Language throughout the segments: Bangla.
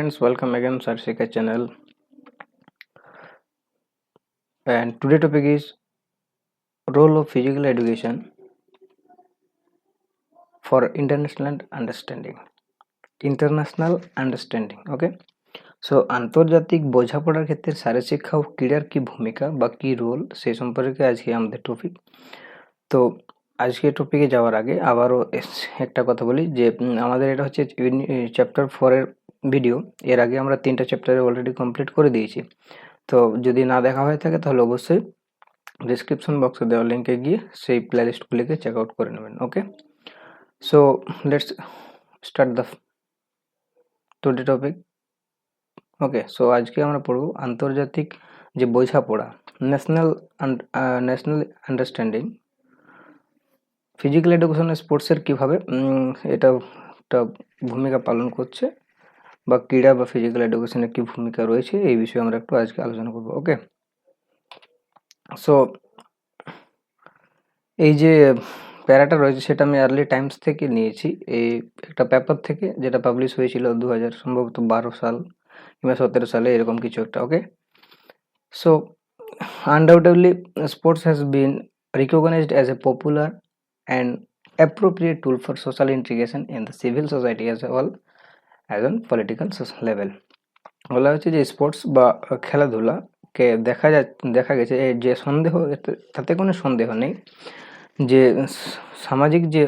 Friends, welcome again Sarshika channel, and today topic is role of physical education for international understanding. Okay, so আন্তর্জাতিক বোঝাপড়ার ক্ষেত্রে শারীরশিক্ষা ও ক্রীড়ার কি ভূমিকা বা কি রোল সেই সম্পর্কে আজকে আমাদের টপিক। তো আজকে টপিকে যাওয়ার আগে আবারও একটা কথা বলি যে আমাদের এটা হচ্ছে চ্যাপ্টার 4 এর ভিডিও। এর আগে আমরা 3টা চ্যাপ্টারে অলরেডি কমপ্লিট করে দিয়েছি। তো যদি না দেখা হয়ে থাকে তাহলে অবশ্যই ডিসক্রিপশন বক্সে দেওয়া লিঙ্কে গিয়ে সেই প্লেলিস্টগুলিকে চেক আউট করে নেবেন। Okay, so let's start the today topic. Okay, so আজকে আমরা পড়ব আন্তর্জাতিক যে বোঝাপড়া, ন্যাশনাল আন্ডারস্ট্যান্ডিং, ফিজিক্যাল এডুকেশন স্পোর্টসের কীভাবে এটা একটা ভূমিকা পালন করছে বা ক্রীড়া বা ফিজিক্যাল এডুকেশনের কী ভূমিকা রয়েছে এই বিষয়ে আমরা একটু আজকে আলোচনা করব। ওকে, সো এই যে প্যারাটা রয়েছে সেটা আমি আর্লি টাইমস থেকে নিয়েছি, এই একটা পেপার থেকে যেটা পাবলিশ হয়েছিল 2000 সম্ভবত 12 সাল কিংবা 17 সালে এরকম কিছু একটা। ওকে, so undoubtedly sports has been recognized as a popular and appropriate tool for social integration in the civil society as well as on political level. বলা হচ্ছে যে স্পোর্টস বা খেলাধুলাকে দেখা গেছে যে তাতে কোনো সন্দেহ নেই যে সামাজিক যে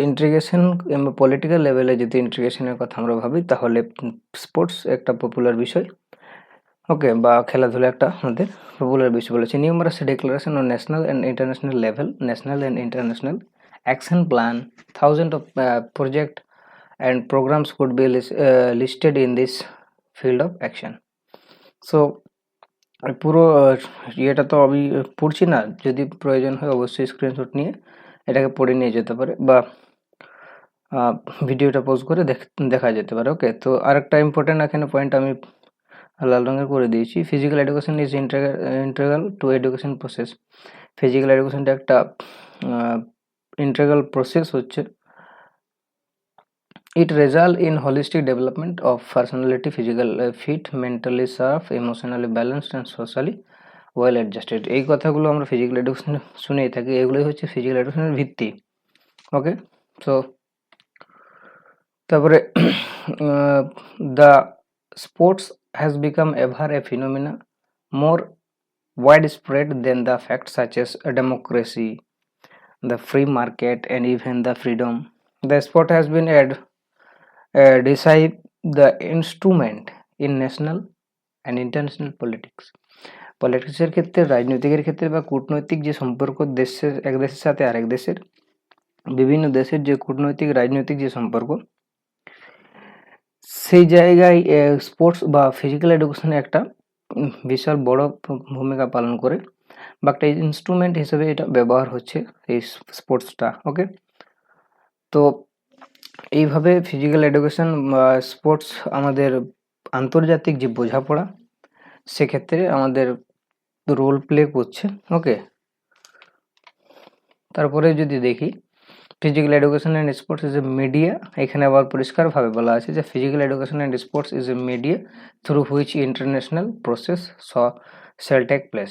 ইন্টিগ্রেশন কিংবা পলিটিক্যাল লেভেলে যদি ইন্টিগ্রেশনের কথা আমরা ভাবি তাহলে স্পোর্টস একটা পপুলার বিষয়। ওকে, বা খেলাধুলা একটা আমাদের পপুলার বিষয় বলেছে। Numerous declaration on national and international level, national and international action plan, thousand of project and programs could be listed in this field of action. So পুরো ইয়েটা তো আমি পড়ছি না, যদি প্রয়োজন হয় অবশ্যই স্ক্রিনশট নিয়ে এটাকে পড়ে নিয়ে যেতে পারে বা ভিডিওটা পজ করে দেখা যেতে পারে। ওকে, তো আরেকটা ইম্পর্টেন্ট এখানে পয়েন্ট আমি লাল রঙের করে দিয়েছি, physical education is integral to education process. Physical এডুকেশনটা একটা ইন্টাগ্রাল প্রসেস হচ্ছে। It results in holistic development of personality, physical fit, mentally sharp, emotionally balanced and socially well adjusted. এই কথাগুলো আমরা ফিজিক্যাল এডুকেশনে শুনেই থাকি, এগুলোই হচ্ছে ফিজিক্যাল এডুকেশনের ভিত্তি। ওকে, সো তারপরে the sports has become ever a phenomena more widespread than the facts such as democracy, the free market and even the freedom. The sport has been decide the instrument in national and international politics. পলিটিক্সের ক্ষেত্রে, রাজনৈতিকের ক্ষেত্রে বা কূটনৈতিক যে সম্পর্ক দেশের এক দেশের সাথে আরেক দেশের, বিভিন্ন দেশের যে কূটনৈতিক রাজনৈতিক যে সম্পর্ক, সেই জায়গায় স্পোর্টস বা ফিজিক্যাল এডুকেশনে একটা বিশাল বড় ভূমিকা পালন করে বা একটা ইনস্ট্রুমেন্ট হিসেবে এটা ব্যবহার হচ্ছে এই স্পোর্টসটা। ওকে, তো এইভাবে ফিজিক্যাল এডুকেশন বা স্পোর্টস আমাদের আন্তর্জাতিক যে বোঝাপড়া সেক্ষেত্রে আমাদের রোল প্লে করছে। ওকে, তারপরে যদি দেখি physical education and sports is a media, এখানে আবার পরিষ্কারভাবে বলা আছে যে physical education and sports is a media through which international process shall take place.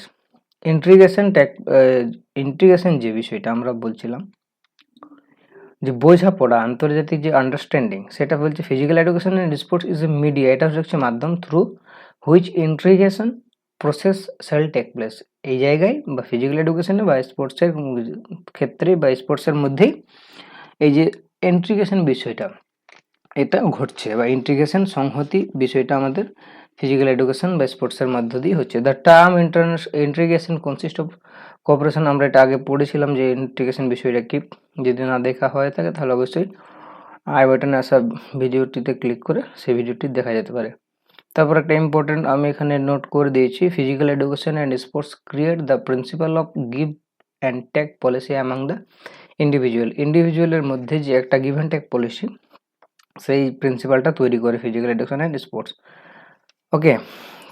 Integration যে বিষয়টা আমরা বলছিলাম, যে বোঝাপড়া, আন্তর্জাতিক যে আন্ডারস্ট্যান্ডিং, সেটা বলছে physical education and sports is a media, এটা হচ্ছে মাধ্যম through which integration process shall take place. এই জায়গায় বা ফিজিক্যাল এডুকেশনে বা স্পোর্টসের ক্ষেত্রে বা স্পোর্টসের মধ্যেই এই যে ইন্টিগ্রেশন বিষয়টা এটা ঘটছে বা ইন্টিগ্রেশন সংহতি বিষয়টা আমাদের ফিজিক্যাল এডুকেশন বা স্পোর্টসের মধ্য দিয়ে হচ্ছে। The term integration consist of cooperation, আমরা এটা আগে পড়েছিলাম যে ইন্টিগ্রেশন বিষয়টা কি, যদি না দেখা হয়ে থাকে তাহলে অবশ্যই আই বাটনে আসা ভিডিওটিতে ক্লিক করে সেই ভিডিওটি দেখা যেতে পারে। তারপর একটা ইম্পর্টেন্ট আমি এখানে নোট করে দিয়েছি, physical education and sports create the principle of give and take policy among the ইন্ডিভিজুয়ালের মধ্যে যে একটা গিভ অ্যান্ড টেক পলিসি, সেই প্রিন্সিপালটা তৈরি করে ফিজিক্যাল এডুকেশন অ্যান্ড স্পোর্টস। ওকে,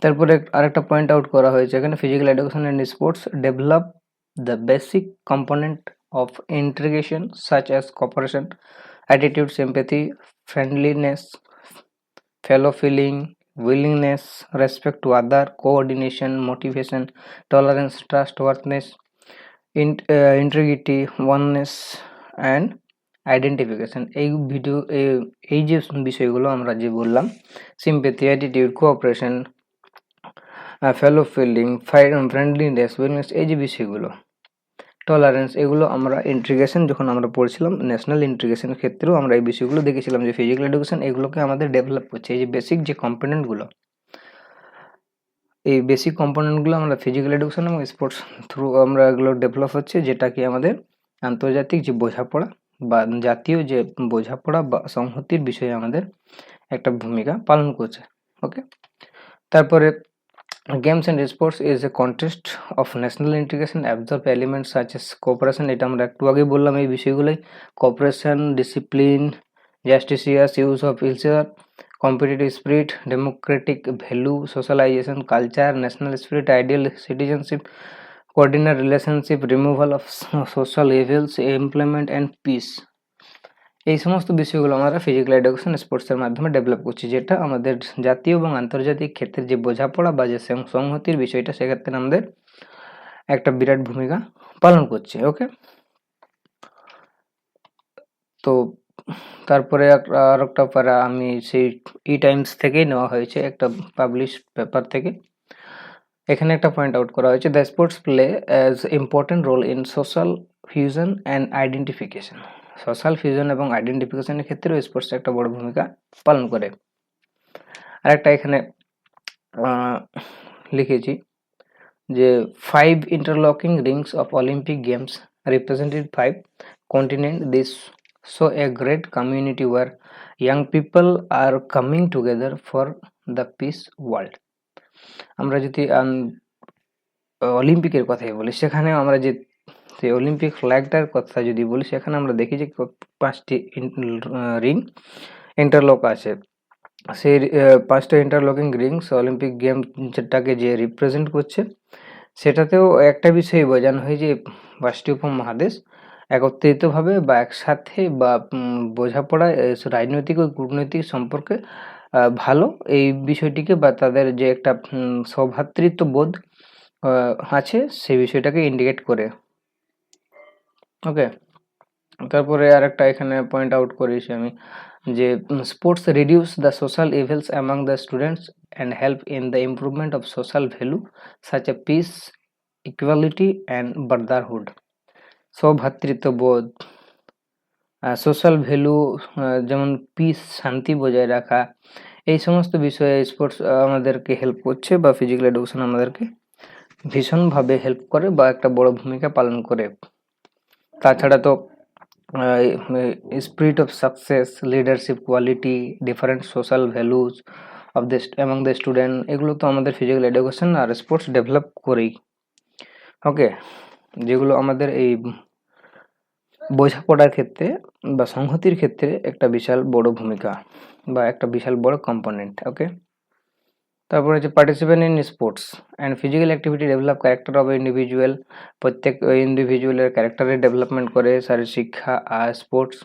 তারপরে আরেকটা পয়েন্ট আউট করা হয়েছে এখানে, physical education and sports develop the basic component of integration such as cooperation, attitude, sympathy, friendliness, fellow feeling, willingness, respect to other, coordination, motivation, tolerance, trustworthiness, integrity, oneness and identification. এই যে বিষয়গুলো আমরা যে বললাম, সিম্প্যাথি, অ্যাটিটিউড, কোঅপারেশন, ফেলো ফিলিং, ফ্রেন্ডলিনেস, উইলনেস, এই যে বিষয়গুলো, টলারেন্স, এগুলো আমরা ইন্টিগ্রেশন যখন আমরা পড়ছিলাম ন্যাশনাল ইন্টিগ্রেশনের ক্ষেত্রেও আমরা এই বিষয়গুলো দেখেছিলাম যে ফিজিক্যাল এডুকেশন এগুলোকে আমাদের ডেভেলপ করছে। এই যে বেসিক যে কম্পোনেন্টগুলো, এই বেসিক কম্পোনেন্টগুলো আমরা ফিজিক্যাল এডুকেশন এবং স্পোর্টস থ্রু আমরা এগুলো ডেভেলপ হচ্ছে, যেটা কি আমাদের আন্তর্জাতিক যে বোঝাপড়া বা জাতীয় যে বোঝাপড়া বা সংহতির বিষয়ে আমাদের একটা ভূমিকা পালন করছে। ওকে, তারপরে games and sports is a contest of national integration absorb elements such as cooperation. এটা আমরা একটু আগে বললাম এই বিষয়গুলোই, cooperation, discipline, judicious use of leisure, competitive spirit, democratic value, socialization, culture, national spirit, ideal citizenship, coordinate relationship, removal of social evils, employment and peace। এই সমস্ত বিষয়গুলো আমরা ফিজিক্যাল এডুকেশন স্পোর্টসের মাধ্যমে ডেভেলপ করছি, যেটা আমাদের জাতীয় এবং আন্তর্জাতিক ক্ষেত্রে যে বোঝাপড়া বা যে সংহতির বিষয়টা, সেক্ষেত্রে আমাদের একটা বিরাট ভূমিকা পালন করছে। ওকে, তো তারপরে আর একটা প্যারা আমি সেই টাইমস থেকেই নেওয়া হয়েছে, একটা পাবলিশ পেপার থেকে। এখানে একটা পয়েন্ট আউট করা হয়েছে, the sports play as important role in social fusion and identification. Social fusion এবং আইডেন্টিফিকেশনের ক্ষেত্রেও স্পোর্টস একটা বড় ভূমিকা পালন করে। আর একটা এখানে লিখেছি যে 5 interlocking rings of Olympic Games represented 5 continents. This show a great community where young people are coming together for the peace world. আমরা যদি অলিম্পিকের কথাই বলি, সেখানে আমরা যে অলিম্পিক ফ্ল্যাগটার কথা যদি বলি, সেখানে আমরা দেখি যে 5টি রিং ইন্টারলক আছে। সেই 5টা ইন্টারলকিং রিংস অলিম্পিক গেমটাকে যে রিপ্রেজেন্ট করছে, সেটাতেও একটা বিষয় বোঝানো হয় যে 5টি উপমহাদেশ একত্রিতভাবে বা একসাথে বা বোঝাপড়ায় রাজনৈতিক ও কূটনৈতিক সম্পর্কে ভালো এই বিষয়টিকে বা তাদের যে একটা সৌভ্রাতৃত্ববোধ আছে সেই বিষয়টাকে ইন্ডিকেট করে। ওকে, তারপরে আরেকটা এখানে পয়েন্ট আউট করেছি আমি যে sports reduce the social evils among the students and help in the improvement of social value such a peace, equality and brotherhood. সৌভ্রাতৃত্ববোধ, সোশ্যাল ভ্যালু যেমন পিস, শান্তি বজায় রাখা, এই সমস্ত বিষয়ে স্পোর্টস আমাদেরকে হেল্প করছে বা ফিজিক্যাল এডুকেশন আমাদেরকে ভীষণভাবে হেল্প করে বা একটা বড় ভূমিকা পালন করে। তাছাড়া তো spirit of success, leadership quality, different social values of the among the student, এগুলো তো আমাদের ফিজিক্যাল এডুকেশন আর স্পোর্টস ডেভেলপ করেই। ওকে, যেগুলো আমাদের এই বোঝাপড়ার ক্ষেত্রে বা সংহতির ক্ষেত্রে একটা বিশাল বড় ভূমিকা বা একটা বিশাল বড় কম্পোনেন্ট। ওকে, তারপরে হচ্ছে participant in sports and physical activity develop character of individual. প্রত্যেক ইন্ডিভিজুয়ালের ক্যারেক্টারের ডেভেলপমেন্ট করে শারীরিক শিক্ষা আর sports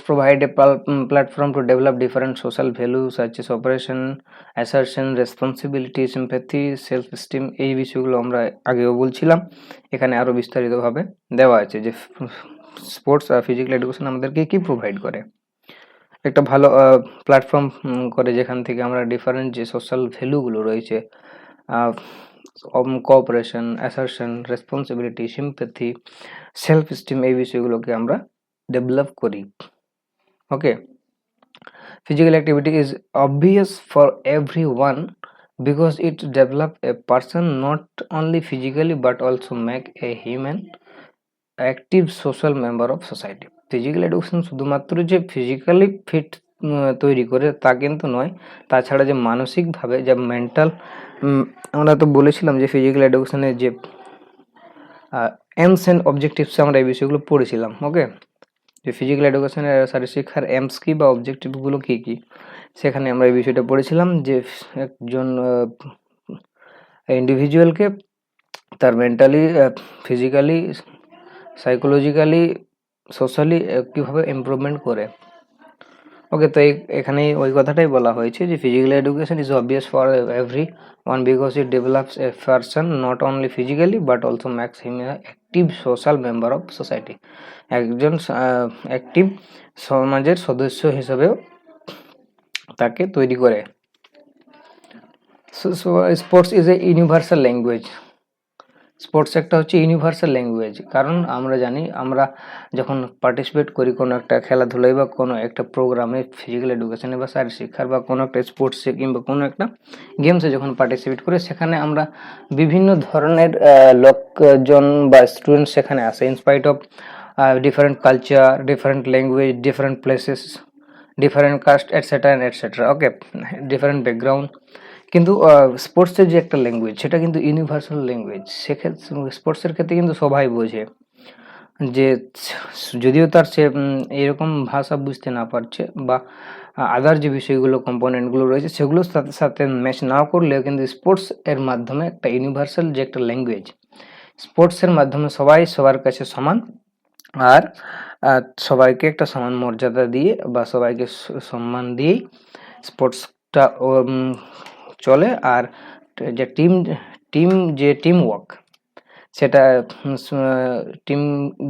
provide a platform to develop different social values such as operation, assertion, responsibility, sympathy, self esteem। এই বিষয়গুলো আমরা আগেও বলছিলাম, এখানে আরো বিস্তারিতভাবে দেওয়া আছে যে স্পোর্টস আর ফিজিক্যাল এডুকেশন আমাদেরকে কি প্রোভাইড করে। একটা ভালো প্ল্যাটফর্ম করে, যেখান থেকে আমরা ডিফারেন্ট যে সোশ্যাল ভ্যালুগুলো রয়েছে, cooperation, assertion, responsibility, sympathy, self esteem, এই বিষয়গুলোকে আমরা ডেভেলপ করি। ওকে, physical activity is obvious for everyone because it develop a person not only physically but also make a human active social member of society। Physical education শুধুমাত্র যে ফিজিক্যালি ফিট তৈরি করে তা কিন্তু নয়, তাছাড়া যে মানসিকভাবে যে মেন্টাল, আমরা তো বলেছিলাম যে ফিজিক্যাল এডুকেশনের যে এমস অ্যান্ড অবজেক্টিভস আমরা এই বিষয়গুলো পড়েছিলাম। ওকে, যে ফিজিক্যাল এডুকেশনের শারীরশিক্ষার এমস কি বা অবজেক্টিভগুলো কী কী, সেখানে আমরা এই বিষয়টা পড়েছিলাম যে একজন ইন্ডিভিজুয়ালকে তার মেন্টালি, ফিজিক্যালি, সাইকোলজিক্যালি সোশ্যালি কীভাবে ইমপ্রুভমেন্ট করে। ওকে, তো এখানে ওই কথাটাই বলা হয়েছে যে physical education is obvious for everyone because it develops a person not only physically but also makes him a active social member of society. একজন অ্যাক্টিভ সমাজের সদস্য হিসেবেও তাকে তৈরি করে। Sports is a universal language. Sports একটা হচ্ছে ইউনিভার্সাল ল্যাঙ্গুয়েজ, কারণ আমরা জানি আমরা যখন পার্টিসিপেট করি কোনো একটা খেলাধুলায় বা কোনো একটা প্রোগ্রামে, ফিজিক্যাল এডুকেশনে বা শারীরিক শিক্ষার বা কোনো একটা স্পোর্টসে কিংবা কোনো একটা গেমসে যখন পার্টিসিপেট করি, সেখানে আমরা বিভিন্ন ধরনের লোকজন বা স্টুডেন্ট সেখানে আসে, in spite of different culture, different language, different places, different caste etcetera and etcetera. Okay, different background. কিন্তু স্পোর্টসের যে একটা ল্যাঙ্গুয়েজ, সেটা কিন্তু ইউনিভার্সাল ল্যাঙ্গুয়েজ। সেক্ষেত্রে স্পোর্টসের ক্ষেত্রে কিন্তু সবাই বোঝে, যে যদিও তার সে এরকম ভাষা বুঝতে না পারছে বা আদার যে বিষয়গুলো কম্পোনেন্টগুলো রয়েছে সেগুলোর সাথে সাথে ম্যাচ না করলেও কিন্তু স্পোর্টস এর মাধ্যমে একটা ইউনিভার্সাল যে একটা ল্যাঙ্গুয়েজ, স্পোর্টসের মাধ্যমে সবাই সবার কাছে সমান, আর সবাইকে একটা সমান মর্যাদা দিয়ে বা সবাইকে সম্মান দিয়েই স্পোর্টসটা চলে। আর যে টিম ওয়ার্ক, সেটা টিম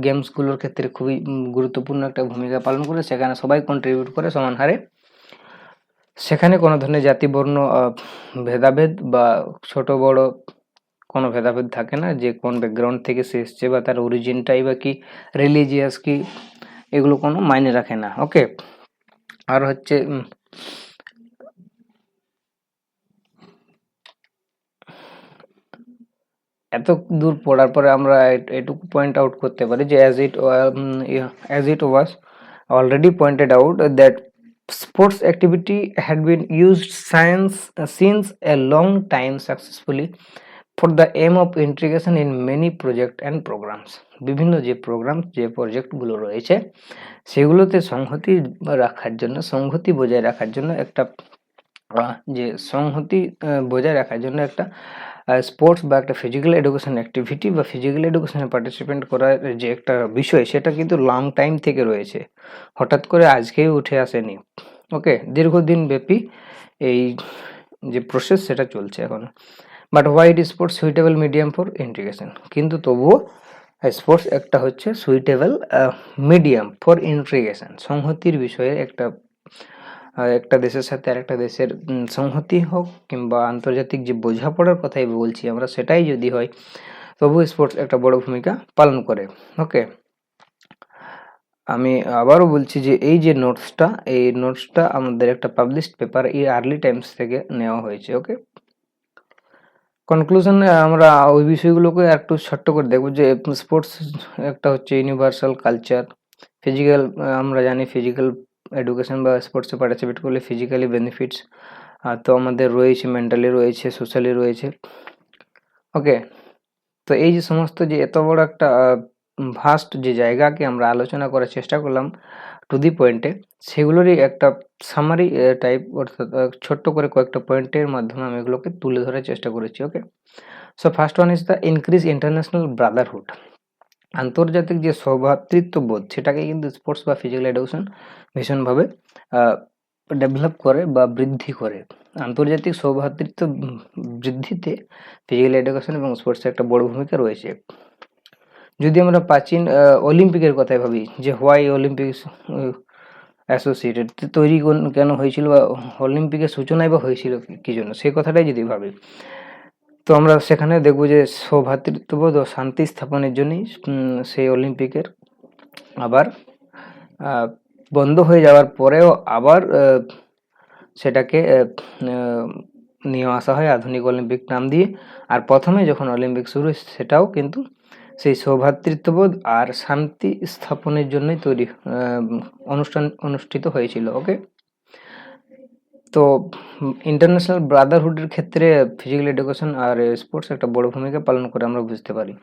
গেমসগুলোর ক্ষেত্রে খুবই গুরুত্বপূর্ণ একটা ভূমিকা পালন করে। সেখানে সবাই কন্ট্রিবিউট করে সমান হারে, সেখানে কোনো ধরনের জাতি বর্ণ ভেদাভেদ বা ছোট বড় কোনো ভেদাভেদ থাকে না, যে কোন ব্যাকগ্রাউন্ড থেকে সে এসছে বা তার অরিজিনটাই বা কি, রিলিজিয়াস কি, এগুলো কোনো মাইনে রাখে না। ওকে, আর হচ্ছে এত দূর পড়ার পরে আমরা এটুকু পয়েন্ট আউট করতে পারি যে as it was already pointed out that sports activity had been used since a long time successfully for the aim of integration in many project and programs। বিভিন্ন যে প্রোগ্রাম, যে প্রজেক্টগুলো রয়েছে সেগুলোতে সংহতি বজায় রাখার জন্য একটা স্পোর্টস বা একটা ফিজিক্যাল এডুকেশন অ্যাক্টিভিটি বা ফিজিক্যাল এডুকেশনে পার্টিসিপেট করার যে একটা বিষয়, সেটা কিন্তু লং টাইম থেকে রয়েছে, হঠাৎ করে আজকেই উঠে আসেনি। ওকে, দীর্ঘদিন ব্যাপী এই যে প্রসেস সেটা চলছে এখন। But white sports suitable medium for integration, কিন্তু তবুও স্পোর্টস একটা হচ্ছে সুইটেবল মিডিয়াম ফর ইন্টিগ্রেশন, সংহতির বিষয়ে একটা দেশের সাথে আরেকটা দেশের সংহতি হোক কিংবা আন্তর্জাতিক যে বোঝাপড়ার কথাই বলছি আমরা, সেটাই যদি হয়, তবু স্পোর্টস একটা বড় ভূমিকা পালন করে। ওকে, আমি আবারও বলছি যে এই যে নোটসটা আমাদের একটা পাবলিশড পেপার আর্লি টাইমস থেকে নেওয়া হয়েছে। ওকে, কনক্লুশনে আমরা ওই বিষয়গুলোকে একটু ছোট্ট করে দেখব যে স্পোর্টস একটা হচ্ছে ইউনিভার্সাল কালচার। ফিজিক্যাল, আমরা জানি ফিজিক্যাল এডুকেশন বা স্পোর্টসে পার্টিসিপেট করলে ফিজিক্যালি বেনিফিটস তো আমাদের রয়েছে, মেন্টালি রয়েছে, সোশ্যালি রয়েছে। ওকে, তো এই যে সমস্ত যে এত বড় একটা ভাস্ট যে জায়গাকে আমরা আলোচনা করার চেষ্টা করলাম টু দি পয়েন্টে, সেগুলোরই একটা সামারি টাইপ, অর্থাৎ ছোট্ট করে কয়েকটা পয়েন্টের মাধ্যমে আমি এগুলোকে তুলে ধরার চেষ্টা করেছি। Okay, so first one is the increase international brotherhood. আন্তর্জাতিক যে সৌভ্রাতৃত্ববোধ, সেটাকে কিন্তু স্পোর্টস বা ফিজিক্যাল এডুকেশন ভীষণভাবে ডেভেলপ করে বা বৃদ্ধি করে। আন্তর্জাতিক সৌভ্রাতৃত্ব বৃদ্ধিতে ফিজিক্যাল এডুকেশন এবং স্পোর্টসের একটা বড় ভূমিকা রয়েছে। যদি আমরা প্রাচীন অলিম্পিকের কথাই ভাবি, যে হোয়াই অলিম্পিক্স অ্যাসোসিয়েটেড তৈরি কেন হয়েছিল বা অলিম্পিকের সূচনায় বা হয়েছিল কি জন্য, সেই কথাটাই যদি ভাবি, তো আমরা সেখানে দেখব যে সৌভ্রাতৃত্ববোধ ও শান্তি স্থাপনের জন্যই সেই অলিম্পিকের আবার বন্ধ হয়ে যাওয়ার পরেও আবার সেটাকে নিয়ে আসা হয় আধুনিক অলিম্পিক নাম দিয়ে। আর প্রথমে যখন অলিম্পিক শুরু হয়, সেটাও কিন্তু সেই সৌভ্রাতৃত্ববোধ আর শান্তি স্থাপনের জন্যই অনুষ্ঠিত হয়েছিল। ওকে, তো ইন্টারন্যাশনাল ব্রাদারহুডের ক্ষেত্রে ফিজিক্যাল এডুকেশন আর স্পোর্টস একটা বড় ভূমিকা পালন করে, আমরা বুঝতে পারি।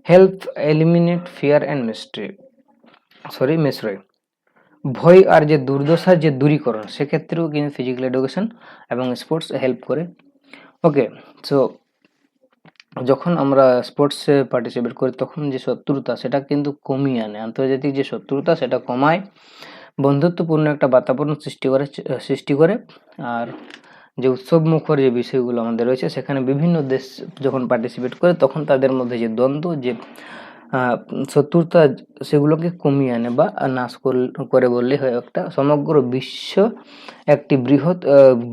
হেল্প এলিমিনেট ফিয়ার অ্যান্ড মিসট্রি, ভয় আর যে দুর্দশার যে দূরীকরণ, সেক্ষেত্রেও কিন্তু ফিজিক্যাল এডুকেশন এবং স্পোর্টস হেল্প করে। ওকে, সো যখন আমরা স্পোর্টসে পার্টিসিপেট করি তখন যে শত্রুতা সেটা কিন্তু কমিয়ে আনে, আন্তর্জাতিক যে শত্রুতা সেটা কমায়, বন্ধুত্বপূর্ণ একটা বাতাবরণ সৃষ্টি করে। আর যে উৎসবমুখর যে বিষয়গুলো আমাদের রয়েছে সেখানে বিভিন্ন দেশ যখন পার্টিসিপেট করে তখন তাদের মধ্যে যে দ্বন্দ্ব, যে শত্রুতা, সেগুলোকে কমিয়ে আনে বা নাশ করে বললেই হয়। একটা সমগ্র বিশ্ব একটি বৃহৎ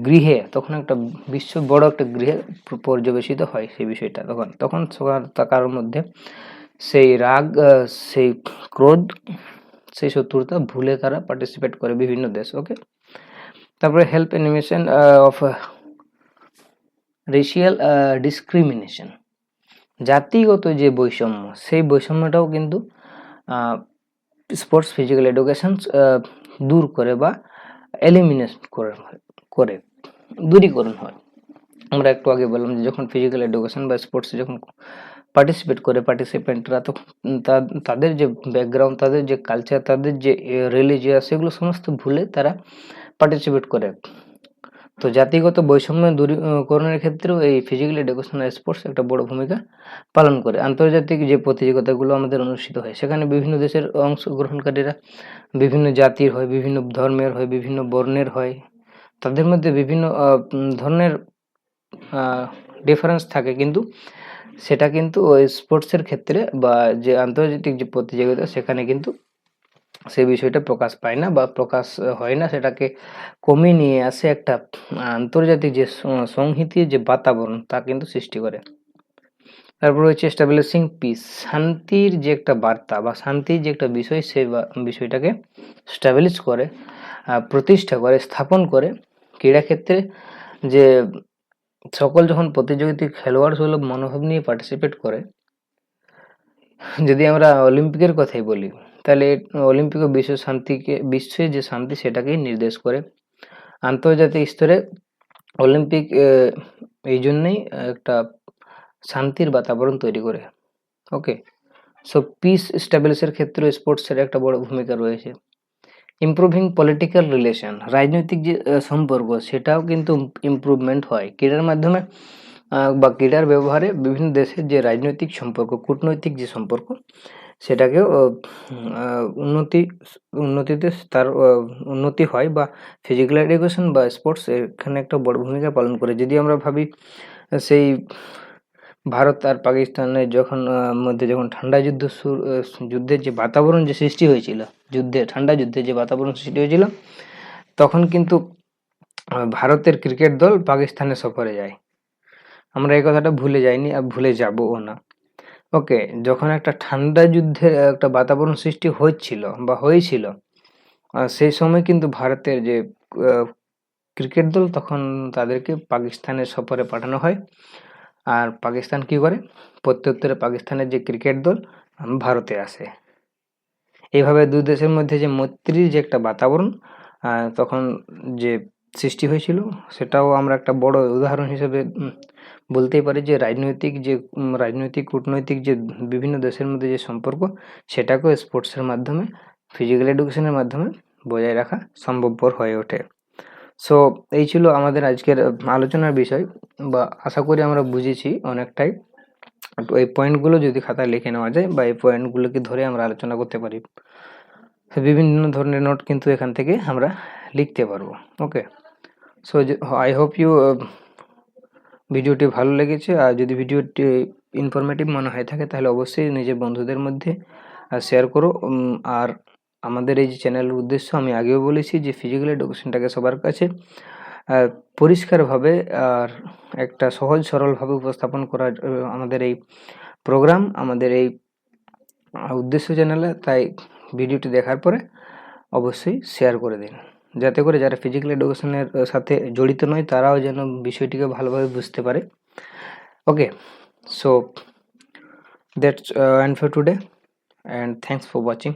গৃহে, তখন একটা বিশ্ব বড় একটা গৃহে পর্যবেসিত হয় সেই বিষয়টা। তখন কারোর মধ্যে সেই রাগ, সেই ক্রোধ, সেই শত্রুতা ভুলে তারা পার্টিসিপেট করে বিভিন্ন দেশ। ওকে, তারপরে help animation of racial discrimination, জাতিগত যে বৈষম্য, সেই বৈষম্যটাও কিন্তু স্পোর্টস ফিজিক্যাল এডুকেশন দূর করে বা এলিমিনেট করে দূরীকরণ হয়। আমরা একটু আগে বললাম যে যখন ফিজিক্যাল এডুকেশন বা স্পোর্টসে যখন পার্টিসিপেট করে পার্টিসিপেন্টরা, তখন তাদের যে ব্যাকগ্রাউন্ড, তাদের যে কালচার, তাদের যে রিলিজিয়াস, সেগুলো সমস্ত ভুলে তারা পার্টিসিপেট করে। তো জাতিগত বৈষম্য দূরীকরণের ক্ষেত্রেও এই ফিজিক্যাল এডুকেশন আর স্পোর্টস একটা বড় ভূমিকা পালন করে। আন্তর্জাতিক যে প্রতিযোগিতাগুলো আমাদের অনুষ্ঠিত হয় সেখানে বিভিন্ন দেশের অংশগ্রহণকারীরা বিভিন্ন জাতির হয়, বিভিন্ন ধর্মের হয়, বিভিন্ন বর্ণের হয়, তাদের মধ্যে বিভিন্ন ধরনের ডিফারেন্স থাকে, কিন্তু সেটা কিন্তু ওই স্পোর্টসের ক্ষেত্রে বা যে আন্তর্জাতিক যে প্রতিযোগিতা সেখানে কিন্তু সেই বিষয়টা প্রকাশ পায় না বা প্রকাশ হয় না, সেটাকে কমিয়ে নিয়ে আসে একটা আন্তর্জাতিক যে সংহতির যে বাতাবরণ তা কিন্তু সৃষ্টি করে। তারপর হচ্ছে এস্টাবলিশিং পিস, শান্তির যে একটা বার্তা বা শান্তির যে একটা বিষয়, সেই বিষয়টাকে স্টাবলিশ করে, প্রতিষ্ঠা করে, স্থাপন করে ক্রীড়াক্ষেত্রে। যে সকল যখন প্রতিযোগিতায় খেলোয়াড় সুলভ মনোভাব নিয়ে পার্টিসিপেট করে, যদি আমরা অলিম্পিকের কথাই বলি তাহলে অলিম্পিক বিশ্বের যে শান্তি সেটাকেই নির্দেশ করে। আন্তর্জাতিক স্তরে অলিম্পিক এই জন্যই একটা শান্তির বাতাবরণ তৈরি করে। ওকে, সো পিস স্টাবলিশের ক্ষেত্রে স্পোর্টসের একটা বড় ভূমিকা রয়েছে। ইমপ্রুভিং পলিটিক্যাল রিলেশন, রাজনৈতিক যে সম্পর্ক সেটাও কিন্তু ইমপ্রুভমেন্ট হয় ক্রীড়ার মাধ্যমে বা ক্রীড়ার ব্যবহারে। বিভিন্ন দেশের যে রাজনৈতিক সম্পর্ক, কূটনৈতিক যে সম্পর্ক, সেটাকেও উন্নতিতে তার উন্নতি হয় বা ফিজিক্যাল এডুকেশন বা স্পোর্টস এখানে একটা বড় ভূমিকা পালন করে। যদি আমরা ভাবি সেই ভারত আর পাকিস্তানের মধ্যে যখন ঠান্ডা যুদ্ধের যে বাতাবরণ যে সৃষ্টি হয়েছিল, ঠান্ডা যুদ্ধে যে বাতাবরণ সৃষ্টি হয়েছিল, তখন কিন্তু ভারতের ক্রিকেট দল পাকিস্তানে সফরে যায়। আমরা এই কথাটা ভুলে যাইনি আর ভুলে যাবও না। ওকে, যখন একটা ঠান্ডা যুদ্ধের একটা বাতাবরণ সৃষ্টি হয়েছিল, সেই সময় কিন্তু ভারতের যে ক্রিকেট দল, তখন তাদেরকে পাকিস্তানের সফরে পাঠানো হয়। আর পাকিস্তান কি করে, প্রত্যুত্তরে পাকিস্তানের যে ক্রিকেট দল ভারতে আসে। এইভাবে দুই দেশের মধ্যে যে মৈত্রীর যে একটা বাতাবরণ তখন যে সৃষ্টি হয়েছিল, সেটাও আমরা একটা বড় উদাহরণ হিসেবে বলতেই পারি যে রাজনৈতিক কূটনৈতিক যে বিভিন্ন দেশের মধ্যে যে সম্পর্ক, সেটাকেও স্পোর্টসের মাধ্যমে, ফিজিক্যাল এডুকেশনের মাধ্যমে বজায় রাখা সম্ভবপর হয়ে ওঠে। সো এই ছিল আমাদের আজকের আলোচনার বিষয়, বা আশা করি আমরা বুঝেছি অনেকটাই। তো এই পয়েন্টগুলো যদি খাতায় লিখে নেওয়া যায় বা এই পয়েন্টগুলোকে ধরে আমরা আলোচনা করতে পারি, বিভিন্ন ধরনের নোট কিন্তু এখান থেকে আমরা লিখতে পারবো। ওকে, সো আই হোপ ইউ ভিডিওটি ভালো লেগেছে। আর যদি ভিডিওটি ইনফরমেটিভ মনে হয়ে থাকে তাহলে অবশ্যই নিজের বন্ধুদের মধ্যে শেয়ার করো। আর আমাদের এই যে চ্যানেলের উদ্দেশ্য আমি আগেও বলেছি যে ফিজিক্যাল এডুকেশনটাকে সবার কাছে পরিষ্কারভাবে আর একটা সহজ সরলভাবে উপস্থাপন করার আমাদের এই প্রোগ্রাম, আমাদের এই উদ্দেশ্য চ্যানেলে। তাই ভিডিওটি দেখার পরে অবশ্যই শেয়ার করে দিন, যাতে করে যারা ফিজিক্যাল এডুকেশনের সাথে জড়িত নয় তারাও যেন বিষয়টিকে ভালোভাবে বুঝতে পারে। Okay, so that's end for today, and thanks for watching.